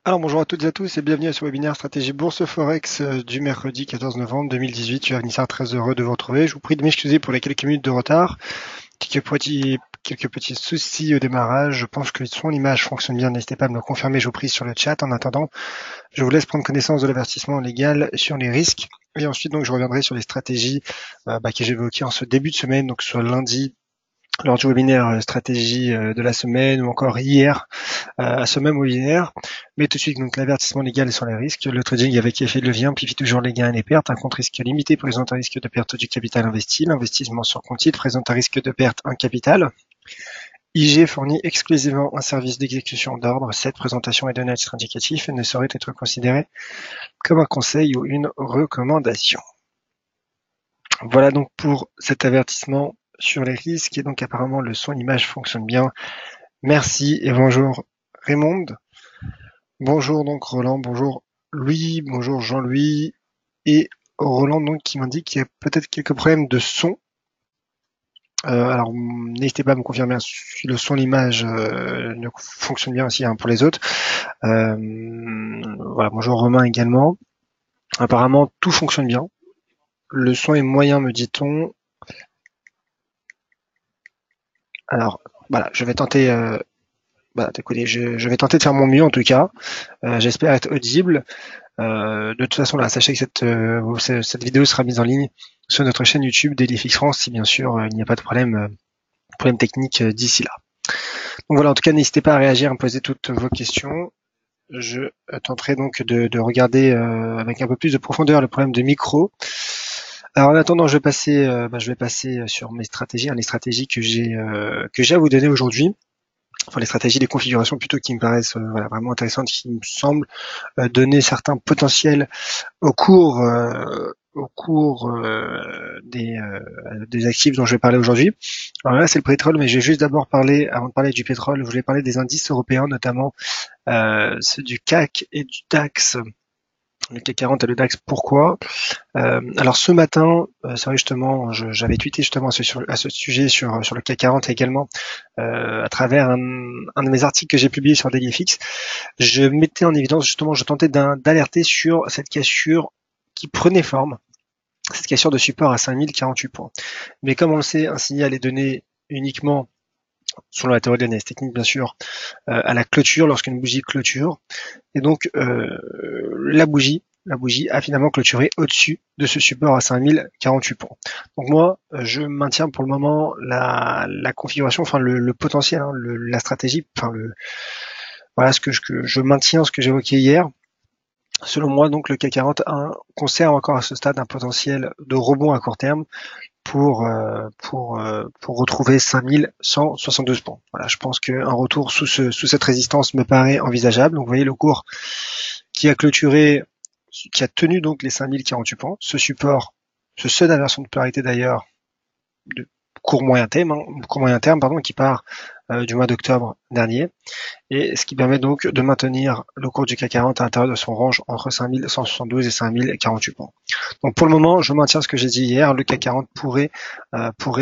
Alors bonjour à toutes et à tous et bienvenue à ce webinaire Stratégie Bourse Forex du mercredi 14 novembre 2018. Je suis Agnissar, très heureux de vous retrouver. Je vous prie de m'excuser pour les quelques minutes de retard. Quelques petits soucis au démarrage. Je pense que son image fonctionne bien. N'hésitez pas à me le confirmer, je vous prie, sur le chat. En attendant, je vous laisse prendre connaissance de l'avertissement légal sur les risques. Et ensuite, donc, je reviendrai sur les stratégies que j'ai évoquées en ce début de semaine, donc sur lundi, lors du webinaire stratégie de la semaine, ou encore hier à ce même webinaire. Mais tout de suite, donc l'avertissement légal sur les risques. Le trading avec effet de levier amplifie toujours les gains et les pertes. Un compte risque limité présente un risque de perte du capital investi. L'investissement sur compte titre présente un risque de perte un capital. IG fournit exclusivement un service d'exécution d'ordre. Cette présentation est donnée à titre indicatif et ne saurait être considérée comme un conseil ou une recommandation. Voilà donc pour cet avertissement sur les risques. Et donc apparemment le son image fonctionne bien. Merci et bonjour Raymond. Bonjour donc Roland, bonjour Louis, bonjour Jean-Louis et Roland donc qui m'indique qu'il y a peut-être quelques problèmes de son. Alors n'hésitez pas à me confirmer si le son, l'image ne fonctionne bien aussi pour les autres. Voilà, bonjour Romain également. Apparemment tout fonctionne bien. Le son est moyen me dit-on. Alors voilà, je vais tenter. Écoutez, je vais tenter de faire mon mieux en tout cas. J'espère être audible. De toute façon, là, sachez que cette vidéo sera mise en ligne sur notre chaîne YouTube DailyFix France, si bien sûr il n'y a pas de problème technique d'ici là. Donc voilà, en tout cas, n'hésitez pas à réagir, à me poser toutes vos questions. Je tenterai donc de regarder avec un peu plus de profondeur le problème de micro. Alors en attendant, je vais passer sur mes stratégies, les stratégies que j'ai à vous donner aujourd'hui. Enfin, les stratégies de configuration plutôt qui me paraissent vraiment intéressantes, qui me semblent donner certains potentiels au cours des actifs dont je vais parler aujourd'hui. Alors là, c'est le pétrole, mais je vais juste d'abord parler, avant de parler du pétrole, je voulais parler des indices européens, notamment ceux du CAC et du DAX. Le CAC 40 et le DAX, pourquoi alors ce matin, c'est vrai justement, j'avais tweeté justement à ce sujet sur le CAC 40 également, à travers un de mes articles que j'ai publié sur DailyFix. Je mettais en évidence justement, je tentais d'alerter sur cette cassure qui prenait forme, cette cassure de support à 5048 points. Mais comme on le sait, un signal est donné uniquement, selon la théorie de l'analyse technique bien sûr, à la clôture, lorsqu'une bougie clôture. Et donc la bougie a finalement clôturé au-dessus de ce support à 5048 points. Donc moi, je maintiens pour le moment la configuration, enfin le potentiel, la stratégie, voilà je maintiens ce que j'évoquais hier. Selon moi, donc le CAC 40 conserve encore à ce stade un potentiel de rebond à court terme pour retrouver 5172 points. Voilà, je pense qu'un retour sous cette résistance me paraît envisageable. Donc vous voyez le cours qui a clôturé, qui a tenu donc les 5048 points. Ce support, ce seuil d'inversion de polarité d'ailleurs, de court moyen terme, qui part du mois d'octobre dernier, et ce qui permet donc de maintenir le cours du CAC 40 à l'intérieur de son range entre 5172 et 5048 points. Donc pour le moment, je maintiens ce que j'ai dit hier, le CAC 40 pourrait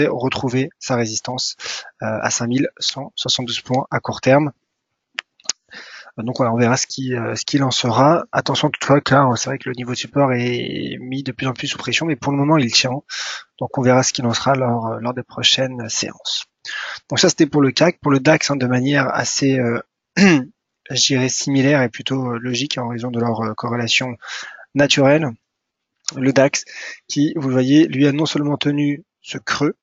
retrouver sa résistance à 5172 points à court terme. Donc voilà, on verra ce qu'il en sera. Attention toutefois, car c'est vrai que le niveau de support est mis de plus en plus sous pression, mais pour le moment il tient. Donc on verra ce qu'il en sera lors des prochaines séances. Donc ça c'était pour le CAC. Pour le DAX, de manière assez je dirais similaire et plutôt logique en raison de leur corrélation naturelle. Le DAX qui, vous le voyez, lui a non seulement tenu ce creux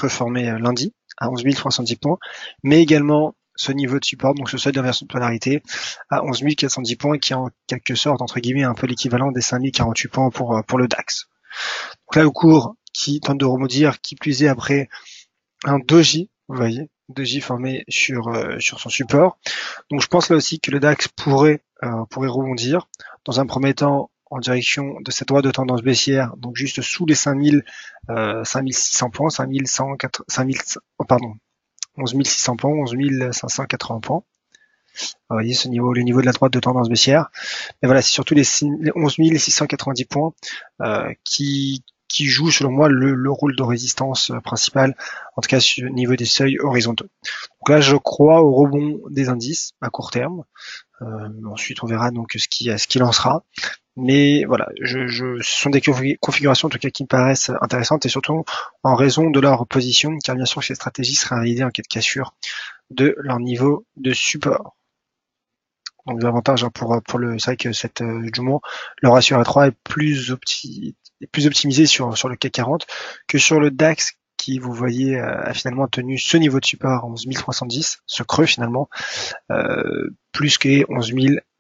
formé lundi à 11 310 points, mais également ce niveau de support, donc ce seuil d'inversion de polarité à 11 410 points, qui est en quelque sorte, entre guillemets, un peu l'équivalent des 5048 points pour le DAX. Donc là, le cours qui tente de rebondir, qui plus est après un doji, vous voyez, doji formé sur son support. Donc je pense là aussi que le DAX pourrait rebondir dans un premier temps en direction de cette droite de tendance baissière, donc juste sous les 5600 points, 11 600 points, 11 580 points. Vous voyez le niveau de la droite de tendance baissière. Mais voilà, c'est surtout les 11 690 points qui jouent selon moi le rôle de résistance principal, en tout cas au niveau des seuils horizontaux. Donc là, je crois au rebond des indices à court terme. Ensuite, on verra donc ce qui lancera. Mais voilà, ce sont des configurations en tout cas qui me paraissent intéressantes et surtout en raison de leur position, car bien sûr que ces stratégies seraient validées en cas de cassure de leur niveau de support. Donc l'avantage pour le, c'est vrai que du moins le ratio A3 est plus optimisé sur le CAC 40 que sur le DAX qui, vous voyez, a finalement tenu ce niveau de support 11 310, ce creux finalement, plus que 11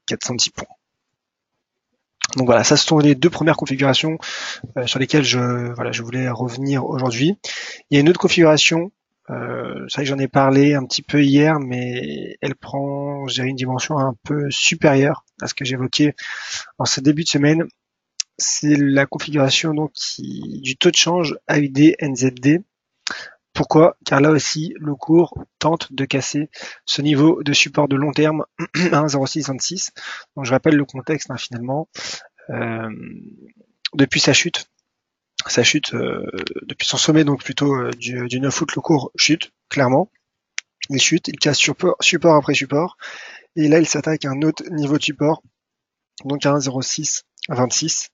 410 points. Donc voilà, ça ce sont les deux premières configurations sur lesquelles je voulais revenir aujourd'hui. Il y a une autre configuration, c'est vrai que j'en ai parlé un petit peu hier, mais elle prend, je dirais, une dimension un peu supérieure à ce que j'évoquais en ce début de semaine. C'est la configuration donc du taux de change AUD-NZD. Pourquoi? Car là aussi, le cours tente de casser ce niveau de support de long terme à 1,0626. Donc je rappelle le contexte finalement. Depuis sa chute depuis son sommet donc plutôt du 9 août, le cours chute clairement. Il chute, il casse support après support, et là il s'attaque à un autre niveau de support, donc à 1,0626.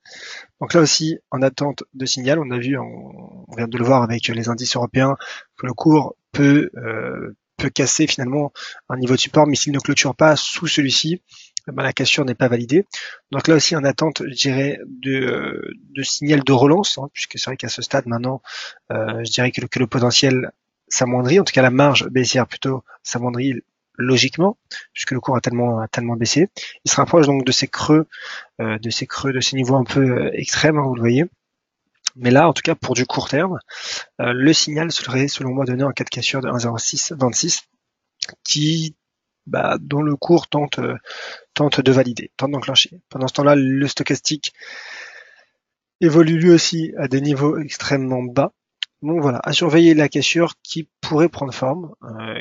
Donc là aussi en attente de signal, on a vu, on vient de le voir avec les indices européens, que le cours peut casser finalement un niveau de support, mais s'il ne clôture pas sous celui-ci, la cassure n'est pas validée. Donc là aussi en attente, je dirais, de signal de relance, puisque c'est vrai qu'à ce stade maintenant, je dirais que le potentiel s'amoindrit, en tout cas la marge baissière plutôt s'amoindrit logiquement, puisque le cours a tellement baissé. Il se rapproche donc de ces creux, de ces niveaux un peu extrêmes, vous le voyez. Mais là, en tout cas, pour du court terme, le signal serait, selon moi, donné en cas de cassure de 1,0626, dont le cours tente de valider, tente d'enclencher. Pendant ce temps-là, le stochastique évolue lui aussi à des niveaux extrêmement bas. Donc voilà, à surveiller la cassure qui pourrait prendre forme,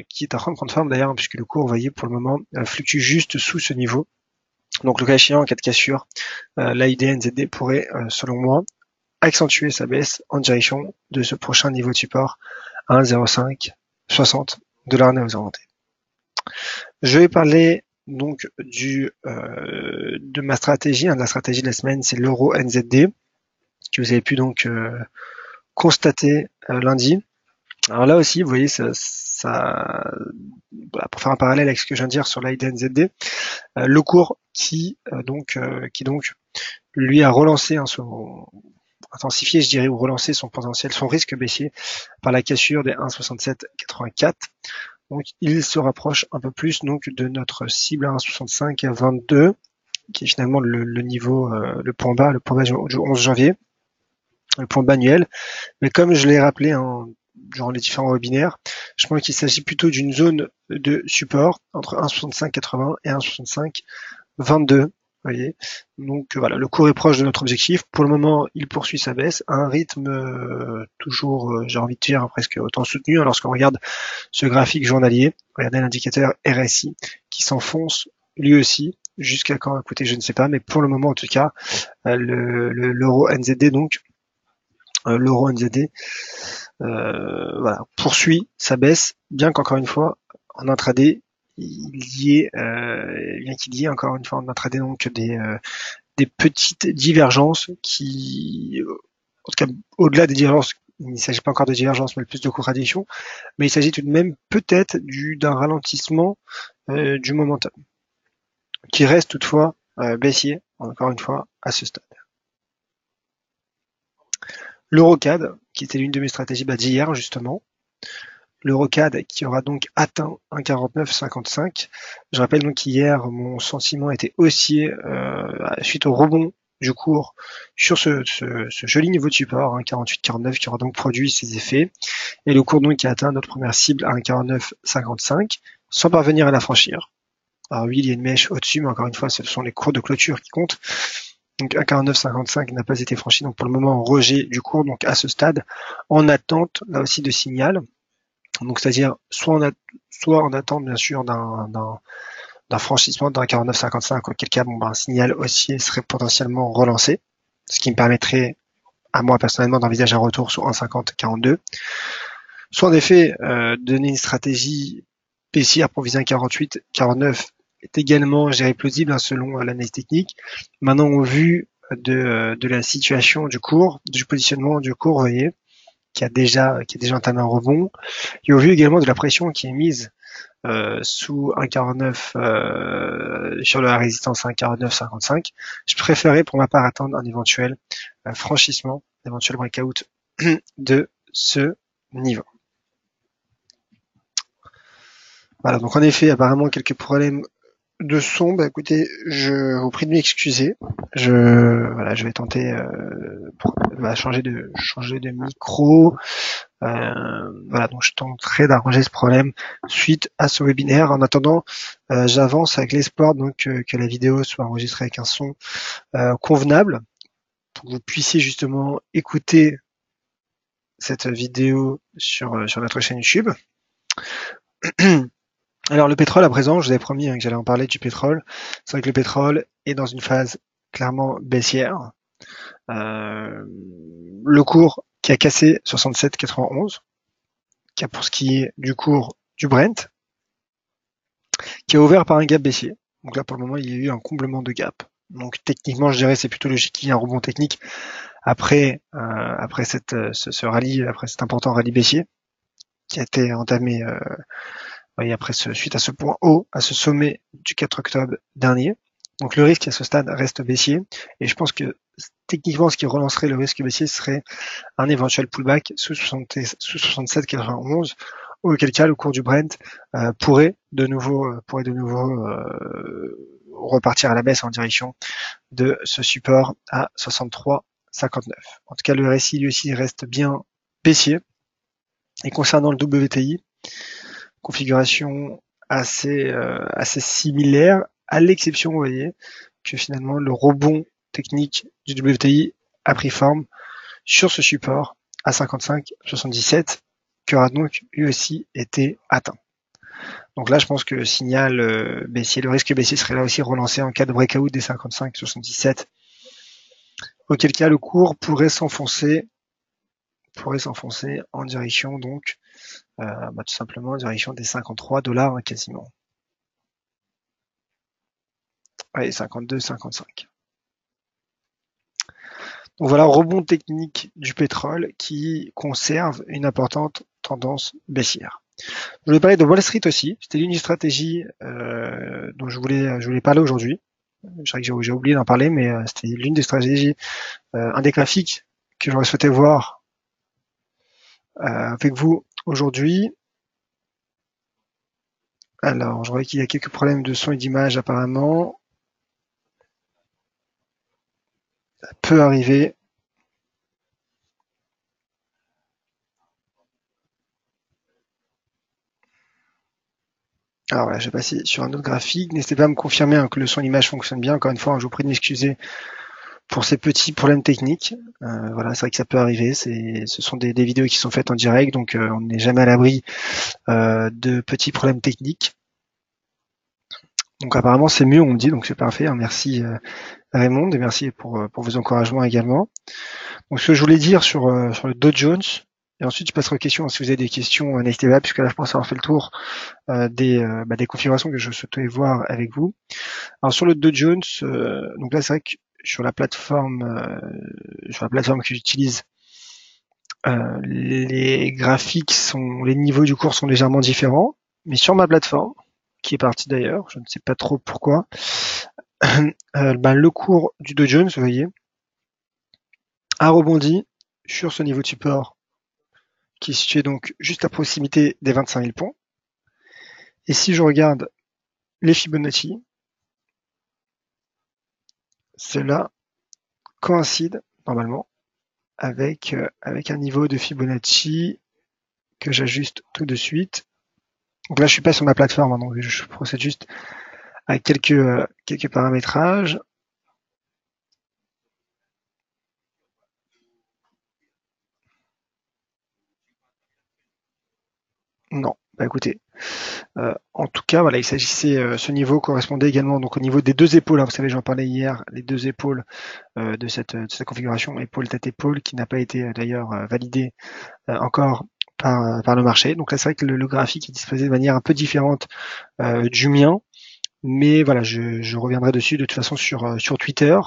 qui est en train de prendre forme d'ailleurs, puisque le cours, vous voyez, pour le moment, fluctue juste sous ce niveau. Donc le cas échéant, en cas de cassure, l'AUD-NZD pourrait, selon moi, accentuer sa baisse en direction de ce prochain niveau de support à 1,0560 $ néo-zélandais. Je vais parler donc de ma stratégie, de la stratégie de la semaine, c'est l'euro NZD, que vous avez pu donc constater lundi. Alors là aussi, vous voyez, pour faire un parallèle avec ce que je viens de dire sur l'AUD-NZD, le cours qui lui a relancé intensifié, je dirais, ou relancé son potentiel, son risque baissier par la cassure des 1,6784. Donc il se rapproche un peu plus donc de notre cible à 1,6522, qui est finalement le niveau, le point bas du 11 janvier, le point bas annuel. Mais comme je l'ai rappelé durant les différents webinaires, je pense qu'il s'agit plutôt d'une zone de support entre 1,6580 et 1,6522. Voyez, donc voilà, le cours est proche de notre objectif. Pour le moment, il poursuit sa baisse à un rythme toujours, j'ai envie de dire, presque autant soutenu. Lorsqu'on regarde ce graphique journalier, regardez l'indicateur RSI qui s'enfonce lui aussi jusqu'à quand? Écoutez, je ne sais pas, mais pour le moment en tout cas, l'euro NZD donc l'euro NZD voilà, poursuit sa baisse, bien qu'encore une fois en intraday bien qu'il y ait encore une fois en intraday donc des petites divergences qui, en tout cas au-delà des divergences, il ne s'agit pas encore de divergences mais plus de contradictions, mais il s'agit tout de même peut-être d'un ralentissement du momentum, qui reste toutefois baissier, encore une fois, à ce stade. L'Eurocad, qui était l'une de mes stratégies d'hier justement, l'Eurocad qui aura donc atteint 1,4955. Je rappelle donc qu'hier, mon sentiment était haussier suite au rebond du cours sur ce joli niveau de support, 1,48-49, qui aura donc produit ses effets. Et le cours donc qui a atteint notre première cible à 1,4955, sans parvenir à la franchir. Alors oui, il y a une mèche au-dessus, mais encore une fois, ce sont les cours de clôture qui comptent. Donc 1,4955 n'a pas été franchi, donc pour le moment, rejet du cours, donc à ce stade, en attente, là aussi, de signal. Donc c'est-à-dire soit en attente bien sûr d'un franchissement d'un 49,55, auquel cas un signal haussier serait potentiellement relancé, ce qui me permettrait à moi personnellement d'envisager un retour sur 1,50-42. Soit en effet donner une stratégie baissière pour viser un 48, 49 est également, je dirais, plausible, hein, selon l'analyse technique. Maintenant, au vu de la situation du cours, du positionnement du cours, vous voyez, qui a déjà entamé un rebond, et au vu également de la pression qui est mise sous 1,49 sur la résistance 1,49,55, je préférais pour ma part attendre un éventuel franchissement, un éventuel breakout de ce niveau. Voilà, donc en effet, apparemment quelques problèmes de son. Bah écoutez, je vous prie de m'excuser. Je vais tenter changer de micro. Voilà, donc je tenterai d'arranger ce problème suite à ce webinaire. En attendant, j'avance avec l'espoir donc que la vidéo soit enregistrée avec un son convenable pour que vous puissiez justement écouter cette vidéo sur notre chaîne YouTube. Alors le pétrole à présent, je vous avais promis que j'allais en parler du pétrole. C'est vrai que le pétrole est dans une phase clairement baissière. Le cours qui a cassé 67,91, qui a pour ce qui est du cours du Brent, qui a ouvert par un gap baissier. Donc là pour le moment il y a eu un comblement de gap. Donc techniquement je dirais c'est plutôt logique qu'il y ait un rebond technique après ce rallye, après cet important rallye baissier qui a été entamé suite à ce point haut, à ce sommet du 4 octobre dernier. Donc le risque à ce stade reste baissier, et je pense que techniquement ce qui relancerait le risque baissier serait un éventuel pullback sous 67,91, auquel cas le cours du Brent pourrait de nouveau repartir à la baisse en direction de ce support à 63,59. En tout cas le RSI lui aussi reste bien baissier, et concernant le WTI, configuration assez similaire, à l'exception, vous voyez, que finalement le rebond technique du WTI a pris forme sur ce support à 55,77, qui aura donc lui aussi été atteint. Donc là, je pense que le signal baissier, le risque baissier serait là aussi relancé en cas de breakout des 55,77, auquel cas le cours pourrait s'enfoncer en direction donc tout simplement en direction des 53 $, hein, quasiment. Allez, 52, 55. Donc voilà, rebond technique du pétrole qui conserve une importante tendance baissière. Je voulais parler de Wall Street aussi. C'était l'une des stratégies dont je voulais parler aujourd'hui. Je sais que j'ai oublié d'en parler, mais c'était l'une des stratégies, un des graphiques que j'aurais souhaité voir avec vous aujourd'hui. Alors, je vois qu'il y a quelques problèmes de son et d'image apparemment. Ça peut arriver. Alors voilà, je vais passer sur un autre graphique. N'hésitez pas à me confirmer que le son et l'image fonctionnent bien. Encore une fois, je vous prie de m'excuser pour ces petits problèmes techniques. Voilà, c'est vrai que ça peut arriver. Ce sont des vidéos qui sont faites en direct, donc on n'est jamais à l'abri de petits problèmes techniques. Donc apparemment c'est mieux, on me dit, donc c'est parfait. Hein, merci Raymond, et merci pour vos encouragements également. Donc ce que je voulais dire sur le Dow Jones, et ensuite je passerai aux questions. Si vous avez des questions, n'hésitez pas, puisque là je pense avoir fait le tour des configurations que je souhaitais voir avec vous. Alors sur le Dow Jones, donc là c'est vrai que sur la plateforme que j'utilise, les graphiques les niveaux du cours sont légèrement différents, mais sur ma plateforme, qui est partie d'ailleurs, je ne sais pas trop pourquoi, le cours du Dow Jones, vous voyez, a rebondi sur ce niveau de support qui est situé donc juste à proximité des 25 000 points. Et si je regarde les Fibonacci, cela coïncide normalement avec un niveau de Fibonacci que j'ajuste tout de suite. Donc là, je suis pas sur ma plateforme, hein, donc je procède juste à quelques paramétrages. Non, bah écoutez, en tout cas, voilà, il s'agissait, ce niveau correspondait également donc au niveau des deux épaules. Hein, vous savez, j'en parlais hier, les deux épaules de cette configuration, épaule tête épaule, qui n'a pas été d'ailleurs validée encore par le marché. Donc là, c'est vrai que le graphique est disposé de manière un peu différente du mien. Mais voilà, je reviendrai dessus de toute façon sur Twitter.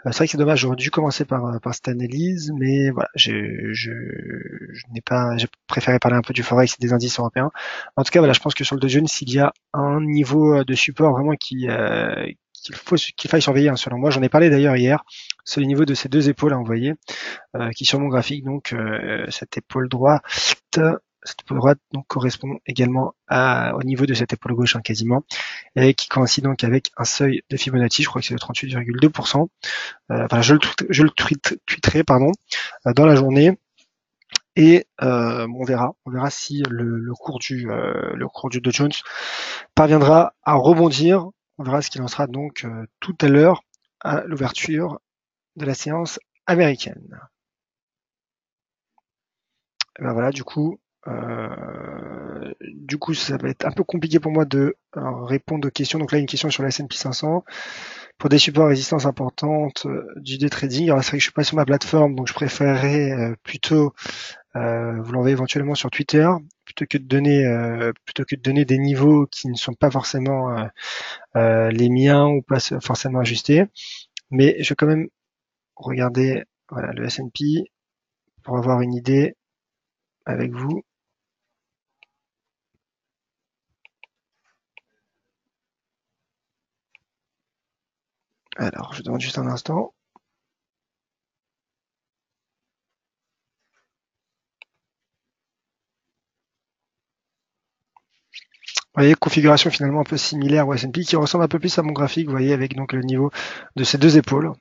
C'est vrai que c'est dommage, j'aurais dû commencer par cette analyse, mais voilà, je n'ai pas, j'ai préféré parler un peu du Forex et des indices européens. En tout cas, voilà, je pense que sur le Dow Jones, il y a un niveau de support vraiment qu'il faille surveiller, hein, selon moi. J'en ai parlé d'ailleurs hier. C'est le niveau de ces deux épaules, hein, vous voyez, qui sur mon graphique, donc cette épaule droite donc correspond également au niveau de cette épaule gauche, hein, quasiment, et qui coïncide donc avec un seuil de Fibonacci, je crois que c'est de 38,2%. Enfin, je le tweeterai, pardon, dans la journée. Et on verra si le cours du Dow Jones parviendra à rebondir. On verra ce qu'il en sera donc tout à l'heure à l'ouverture de la séance américaine. Et ben voilà, du coup, ça va être un peu compliqué pour moi de répondre aux questions. Donc là, une question sur la S&P 500 pour des supports et résistances importantes du day trading. Alors c'est vrai que je suis pas sur ma plateforme, donc je préférerais plutôt vous l'envoyer éventuellement sur Twitter plutôt que de donner des niveaux qui ne sont pas forcément les miens ou pas forcément ajustés. Mais je vais quand même regarder voilà, le S&P pour avoir une idée avec vous. Alors, je demande juste un instant. Vous voyez, configuration finalement un peu similaire au S&P qui ressemble un peu plus à mon graphique, vous voyez, avec donc le niveau de ces deux épaules.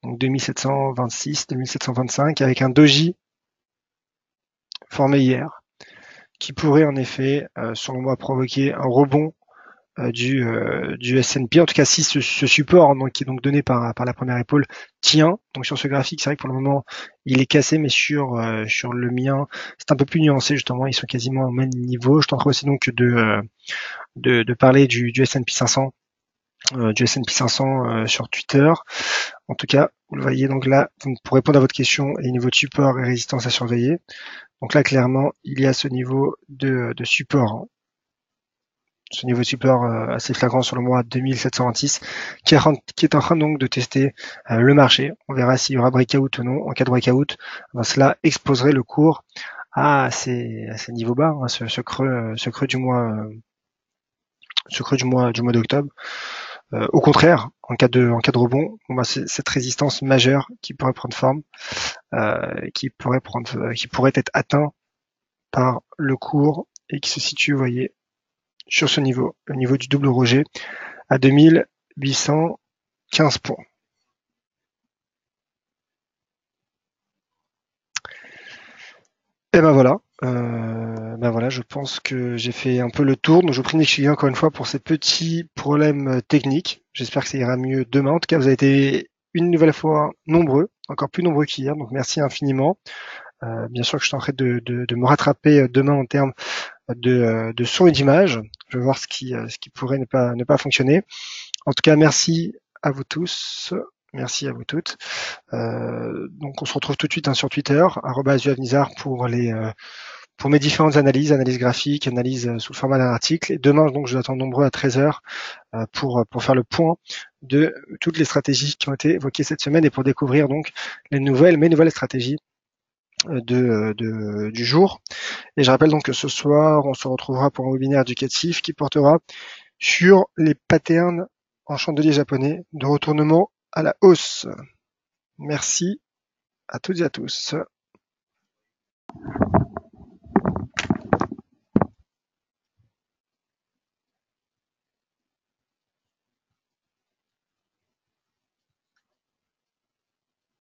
Donc 2726, 2725, avec un doji formé hier, qui pourrait en effet, selon moi, provoquer un rebond du S&P. En tout cas, si ce support, hein, donc, qui est donc donné par la première épaule tient, donc sur ce graphique, c'est vrai que pour le moment, il est cassé, mais sur le mien, c'est un peu plus nuancé justement. Ils sont quasiment au même niveau. Je tenterai aussi donc de parler du S&P 500, sur Twitter. En tout cas, vous le voyez donc là, pour répondre à votre question, les niveaux de support et résistance à surveiller. Donc là, clairement, il y a ce niveau de support, hein. Ce niveau de support assez flagrant sur le mois 2726 qui est en train donc de tester le marché. On verra s'il y aura breakout ou non. En cas de breakout, cela exposerait le cours à ces niveaux bas, hein, ce creux du mois d'octobre. Au contraire, en cas de rebond, c'est cette résistance majeure qui pourrait prendre forme, qui pourrait être atteint par le cours et qui se situe, vous voyez, sur ce niveau, le niveau du double rejet à 2815 points. Et ben voilà, je pense que j'ai fait un peu le tour. Donc je vous prie de m'excuser encore une fois pour ces petits problèmes techniques. J'espère que ça ira mieux demain. En tout cas, vous avez été une nouvelle fois nombreux, encore plus nombreux qu'hier. Donc merci infiniment. Bien sûr que je suis en train de me rattraper demain en termes de son et d'image. Je vais voir ce qui pourrait ne pas fonctionner. En tout cas, merci à vous tous. Merci à vous toutes. Donc on se retrouve tout de suite, hein, sur Twitter, @uavnizar pour mes différentes analyses graphiques, analyses sous le format d'un article. Et demain, donc, je vous attends nombreux à 13h pour faire le point de toutes les stratégies qui ont été évoquées cette semaine et pour découvrir donc mes nouvelles stratégies du jour. Et je rappelle donc que ce soir, on se retrouvera pour un webinaire éducatif qui portera sur les patterns en chandelier japonais de retournement à la hausse. Merci à toutes et à tous.